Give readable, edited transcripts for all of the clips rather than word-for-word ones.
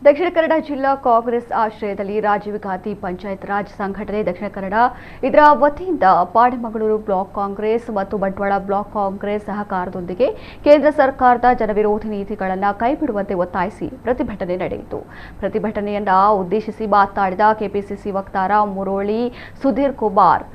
ದಕ್ಷಿಣ ಕನ್ನಡ ಜಿಲ್ಲಾ ಕಾಂಗ್ರೆಸ್ ಆಶ್ರಯದಲ್ಲಿ ರಾಜೀವ್ ಗಾಂಧಿ ಪಂಚಾಯತ್ ರಾಜ್ ಸಂಘಟನೆ ದಕ್ಷಿಣ ಕನ್ನಡ ಇದರ ವತಿಯಿಂದ ಪಾಣೆಮಂಗಳೂರು ಬ್ಲಾಕ್ ಕಾಂಗ್ರೆಸ್ ಮತ್ತು ಬಂಟ್ವಾಳ ಬ್ಲಾಕ್ ಕಾಂಗ್ರೆಸ್ ಸಹಕಾರದೊಂದಿಗೆ ಕೇಂದ್ರ ಸರ್ಕಾರದ ಜನವಿರೋಧಿ ನೀತಿಗಳನ್ನು ಕೈಬಿಡುವಂತೆ ಒತ್ತಾಯಿಸಿ ಪ್ರತಿಭಟನೆ ನಡೆಯಿತು. ಪ್ರತಿಭಟನೆಯನ್ನ ಉದ್ದೇಶಿಸಿ ಮಾತನಾಡಿದ ಕೆಪಿಸಿಸಿ ವಕ್ತಾರ ಮುರಳಿ ಸುಧೀರ್ ಕುಮಾರ್,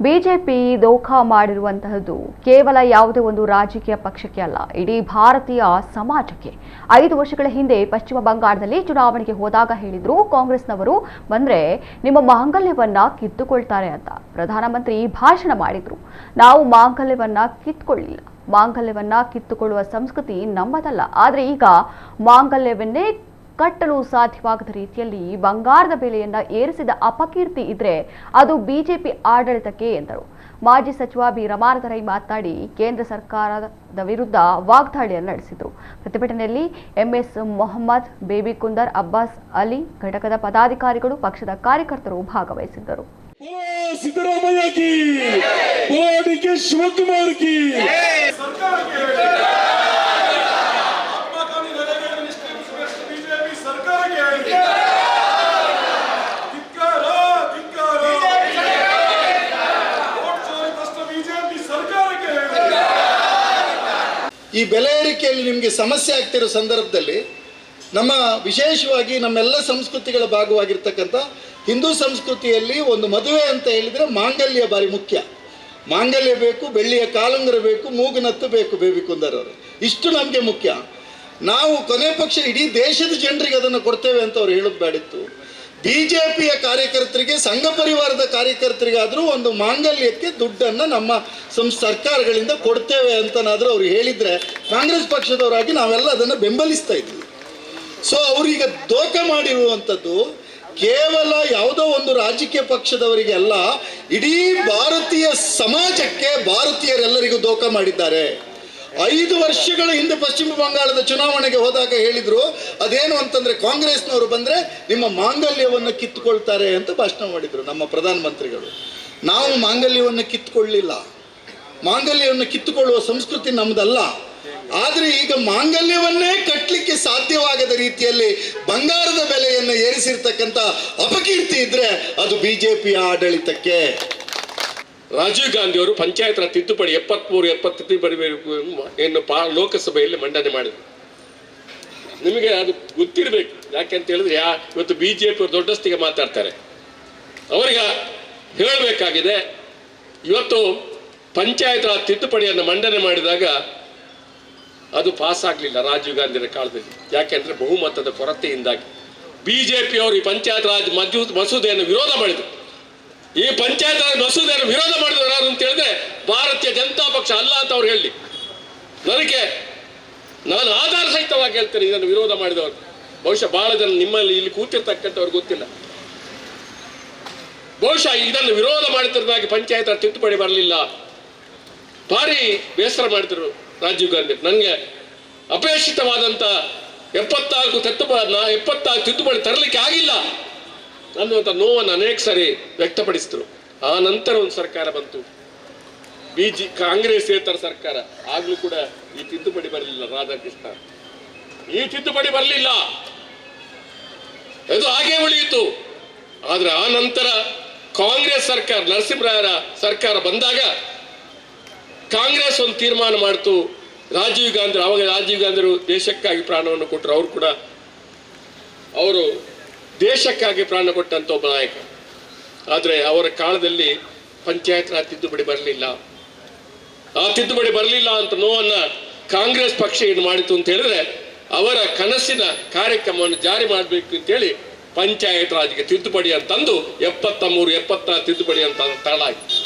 ಬಿಜೆಪಿ ದೋಖಾ ಮಾಡಿರುವಂತಹದ್ದು ಕೇವಲ ಯಾವುದೇ ಒಂದು ರಾಜಕೀಯ ಪಕ್ಷಕ್ಕೆ ಅಲ್ಲ, ಇಡೀ ಭಾರತೀಯ ಸಮಾಜಕ್ಕೆ. 5 ವರ್ಷಗಳ ಹಿಂದೆ ಪಶ್ಚಿಮ ಬಂಗಾಳದಲ್ಲಿ ಚುನಾವಣೆಗೆ ಹೋದಾಗ ಹೇಳಿದ್ರು, ಕಾಂಗ್ರೆಸ್ನವರು ಬಂದ್ರೆ ನಿಮ್ಮ ಮಾಂಗಲ್ಯವನ್ನ ಕಿತ್ತುಕೊಳ್ತಾರೆ ಅಂತ. ಪ್ರಧಾನಮಂತ್ರಿ ಭಾಷಣ ಮಾಡಿದ್ರು, ನಾವು ಮಾಂಗಲ್ಯವನ್ನ ಕಿತ್ತುಕೊಳ್ಳಿಲ್ಲ, ಮಾಂಗಲ್ಯವನ್ನ ಕಿತ್ತುಕೊಳ್ಳುವ ಸಂಸ್ಕೃತಿ ನಮ್ಮದಲ್ಲ. ಆದರೆ ಈಗ ಮಾಂಗಲ್ಯವನ್ನೇ ಕಟ್ಟಲು ಸಾಧ್ಯವಾಗದ ರೀತಿಯಲ್ಲಿ ಬಂಗಾರದ ಬೆಲೆಯನ್ನ ಏರಿಸಿದ ಅಪಕೀರ್ತಿ ಇದ್ರೆ ಅದು ಬಿಜೆಪಿ ಆಡಳಿತಕ್ಕೆ ಎಂದರು. ಮಾಜಿ ಸಚಿವ ಬಿ ರಮಾನಾಥ ರೈ ಮಾತನಾಡಿ ಕೇಂದ್ರ ಸರ್ಕಾರದ ವಿರುದ್ಧ ವಾಗ್ದಾಳಿಯನ್ನು ನಡೆಸಿದರು. ಪ್ರತಿಭಟನೆಯಲ್ಲಿ ಎಂಎಸ್ ಮೊಹಮ್ಮದ್, ಬೇಬಿ ಕುಂದರ್, ಅಬ್ಬಾಸ್ ಅಲಿ, ಘಟಕದ ಪದಾಧಿಕಾರಿಗಳು, ಪಕ್ಷದ ಕಾರ್ಯಕರ್ತರು ಭಾಗವಹಿಸಿದ್ದರು. ಸಿದ್ದರಾಮಯ್ಯ ಕಿ, ಡಿಕೆ ಶಿವಕುಮಾರ್ ಕಿ. ಈ ಬೆಲೆ ಏರಿಕೆಯಲ್ಲಿ ನಿಮಗೆ ಸಮಸ್ಯೆ ಆಗ್ತಿರೋ ಸಂದರ್ಭದಲ್ಲಿ ವಿಶೇಷವಾಗಿ ನಮ್ಮೆಲ್ಲ ಸಂಸ್ಕೃತಿಗಳ ಭಾಗವಾಗಿರ್ತಕ್ಕಂಥ ಹಿಂದೂ ಸಂಸ್ಕೃತಿಯಲ್ಲಿ ಒಂದು ಮದುವೆ ಅಂತ ಹೇಳಿದರೆ ಮಾಂಗಲ್ಯ ಭಾರಿ ಮುಖ್ಯ. ಮಾಂಗಲ್ಯ ಬೇಕು, ಬೆಳ್ಳಿಯ ಕಾಲುಂಗುರ ಬೇಕು, ಮೂಗುನತ್ತು ಬೇಕು. ಬೇಬಿ ಕುಂದರ್ ಅವರು ಇಷ್ಟು ನಮಗೆ ಮುಖ್ಯ. ನಾವು ಕೊನೆ ಪಕ್ಷ ಇಡೀ ದೇಶದ ಜನರಿಗೆ ಅದನ್ನು ಕೊಡ್ತೇವೆ ಅಂತ ಅವ್ರು ಹೇಳೋದು ಬೇಡಿತ್ತು. ಬಿಜೆಪಿಯ ಕಾರ್ಯಕರ್ತರಿಗೆ, ಸಂಘ ಪರಿವಾರದ ಕಾರ್ಯಕರ್ತರಿಗಾದರೂ ಒಂದು ಮಾಂಗಲ್ಯಕ್ಕೆ ದುಡ್ಡನ್ನು ನಮ್ಮ ಸರ್ಕಾರಗಳಿಂದ ಕೊಡ್ತೇವೆ ಅಂತನಾದರೂ ಅವ್ರು ಹೇಳಿದರೆ ಕಾಂಗ್ರೆಸ್ ಪಕ್ಷದವರಾಗಿ ನಾವೆಲ್ಲ ಅದನ್ನು ಬೆಂಬಲಿಸ್ತಾ ಇದ್ವಿ. ಸೊ ಅವರೀಗ ದೋಖ ಮಾಡಿರುವಂಥದ್ದು ಕೇವಲ ಯಾವುದೋ ಒಂದು ರಾಜಕೀಯ ಪಕ್ಷದವರಿಗೆ ಅಲ್ಲ, ಇಡೀ ಭಾರತೀಯ ಸಮಾಜಕ್ಕೆ, ಭಾರತೀಯರೆಲ್ಲರಿಗೂ ದೋಖ ಮಾಡಿದ್ದಾರೆ. 5 ವರ್ಷಗಳ ಹಿಂದೆ ಪಶ್ಚಿಮ ಬಂಗಾಳದ ಚುನಾವಣೆಗೆ ಹೋದಾಗ ಹೇಳಿದ್ರು, ಅದೇನು ಅಂತಂದ್ರೆ ಕಾಂಗ್ರೆಸ್ನವರು ಬಂದ್ರೆ ನಿಮ್ಮ ಮಾಂಗಲ್ಯವನ್ನು ಕಿತ್ತುಕೊಳ್ತಾರೆ ಅಂತ ಭಾಷಣ ಮಾಡಿದ್ರು ನಮ್ಮ ಪ್ರಧಾನಮಂತ್ರಿಗಳು. ನಾವು ಮಾಂಗಲ್ಯವನ್ನು ಕಿತ್ತುಕೊಳ್ಳಿಲ್ಲ, ಮಾಂಗಲ್ಯವನ್ನು ಕಿತ್ತುಕೊಳ್ಳುವ ಸಂಸ್ಕೃತಿ ನಮ್ದಲ್ಲ. ಆದರೆ ಈಗ ಮಾಂಗಲ್ಯವನ್ನೇ ಕಟ್ಟಲಿಕ್ಕೆ ಸಾಧ್ಯವಾಗದ ರೀತಿಯಲ್ಲಿ ಬಂಗಾರದ ಬೆಲೆಯನ್ನು ಏರಿಸಿರ್ತಕ್ಕಂಥ ಅಪಕೀರ್ತಿ ಇದ್ರೆ ಅದು ಬಿಜೆಪಿಯ ಆಡಳಿತಕ್ಕೆ. ರಾಜೀವ್ ಗಾಂಧಿ ಅವರು ಪಂಚಾಯತ್ ರಾಜ್ ತಿದ್ದುಪಡಿ 73-70 ತಿದ್ದುಪಡಿ ಏನು ಲೋಕಸಭೆಯಲ್ಲಿ ಮಂಡನೆ ಮಾಡಿದರು. ನಿಮಗೆ ಅದು ಗೊತ್ತಿರಬೇಕು. ಯಾಕೆಂತ ಹೇಳಿದ್ರೆ ಇವತ್ತು ಬಿಜೆಪಿ ಅವರು ದೊಡ್ಡಸ್ತಿಗೆ ಮಾತಾಡ್ತಾರೆ. ಅವರಿಗೆ ಹೇಳಬೇಕಾಗಿದೆ, ಇವತ್ತು ಪಂಚಾಯತ್ ರಾಜ್ ತಿದ್ದುಪಡಿಯನ್ನು ಮಂಡನೆ ಮಾಡಿದಾಗ ಅದು ಪಾಸ್ ಆಗಲಿಲ್ಲ ರಾಜೀವ್ ಗಾಂಧಿಯ ಕಾಲದಲ್ಲಿ. ಯಾಕೆಂದ್ರೆ ಬಹುಮತದ ಕೊರತೆಯಿಂದಾಗಿ ಬಿಜೆಪಿ ಅವರು ಈ ಪಂಚಾಯತ್ ರಾಜ್ ಮಸೂದೆಯನ್ನು ವಿರೋಧ ಮಾಡಿದರು. ಈ ಪಂಚಾಯತ್ ರಾಜ್ ಮಸೂದೆಯನ್ನು ವಿರೋಧ ಮಾಡಿದವರು ಯಾರು ಅಂತ ಹೇಳಿದ್ರೆ ಭಾರತೀಯ ಜನತಾ ಪಕ್ಷ ಅಲ್ಲ ಅಂತ ಅವ್ರು ಹೇಳಿ. ನಾನು ಆಧಾರ ಸಹಿತವಾಗಿ ಹೇಳ್ತೇನೆ, ಇದನ್ನು ವಿರೋಧ ಮಾಡಿದವರು ಬಹುಶಃ ಬಹಳ ಜನ ನಿಮ್ಮಲ್ಲಿ ಇಲ್ಲಿ ಕೂತಿರ್ತಕ್ಕಂಥವ್ರು ಗೊತ್ತಿಲ್ಲ. ಬಹುಶಃ ಇದನ್ನು ವಿರೋಧ ಮಾಡಿದ್ದರಾಗಿ ಪಂಚಾಯತ್ ರಾಜ್ ತಿದ್ದುಪಡಿ ಬರಲಿಲ್ಲ. ಭಾರಿ ಬೇಸರ ಮಾಡಿದ್ರು ರಾಜೀವ್ ಗಾಂಧಿ. ನನಗೆ ಅಪೇಕ್ಷಿತವಾದಂಥ 74 ತಿದ್ದುಪಡಿ ತರಲಿಕ್ಕೆ ಆಗಿಲ್ಲ ಅನ್ನುವಂಥ ನೋವನ್ನು ಅನೇಕ ಸಾರಿ ವ್ಯಕ್ತಪಡಿಸಿದ್ರು. ಆ ನಂತರ ಒಂದು ಸರ್ಕಾರ ಬಂತು, ಕಾಂಗ್ರೆಸ್ಸೇತರ ಸರ್ಕಾರ. ಆಗ್ಲೂ ಕೂಡ ಈ ತಿದ್ದುಪಡಿ ಬರಲಿಲ್ಲ. ರಾಧಾಕೃಷ್ಣ, ಈ ತಿದ್ದುಪಡಿ ಬರಲಿಲ್ಲ, ಅದು ಹಾಗೆ ಉಳಿಯಿತು. ಆದ್ರೆ ಆ ನಂತರ ಕಾಂಗ್ರೆಸ್ ಸರ್ಕಾರ, ನರಸಿಂಹರಾಯರ ಸರ್ಕಾರ ಬಂದಾಗ ಕಾಂಗ್ರೆಸ್ ಒಂದು ತೀರ್ಮಾನ ಮಾಡಿತು. ರಾಜೀವ್ ಗಾಂಧಿರು ದೇಶಕ್ಕಾಗಿ ಪ್ರಾಣವನ್ನು ಕೊಟ್ಟರು. ಅವರು ಕೂಡ ದೇಶಕ್ಕಾಗಿ ಪ್ರಾಣ ಕೊಟ್ಟಂತ ಒಬ್ಬ ನಾಯಕ. ಆದರೆ ಅವರ ಕಾಲದಲ್ಲಿ ಪಂಚಾಯತ್ ರಾಜ್ ತಿದ್ದುಪಡಿ ಬರಲಿಲ್ಲ. ಆ ತಿದ್ದುಪಡಿ ಬರಲಿಲ್ಲ ಅಂತ ನೋವನ್ನ ಕಾಂಗ್ರೆಸ್ ಪಕ್ಷ ಏನು ಮಾಡಿತು ಅಂತ ಹೇಳಿದ್ರೆ, ಅವರ ಕನಸಿನ ಕಾರ್ಯಕ್ರಮವನ್ನು ಜಾರಿ ಮಾಡಬೇಕು ಅಂತೇಳಿ ಪಂಚಾಯತ್ ರಾಜ್ಗೆ ತಿದ್ದುಪಡಿ ಅಂತಂದು 73-74 ತಿದ್ದುಪಡಿ ಅಂತ ತರಲಾಯಿತು.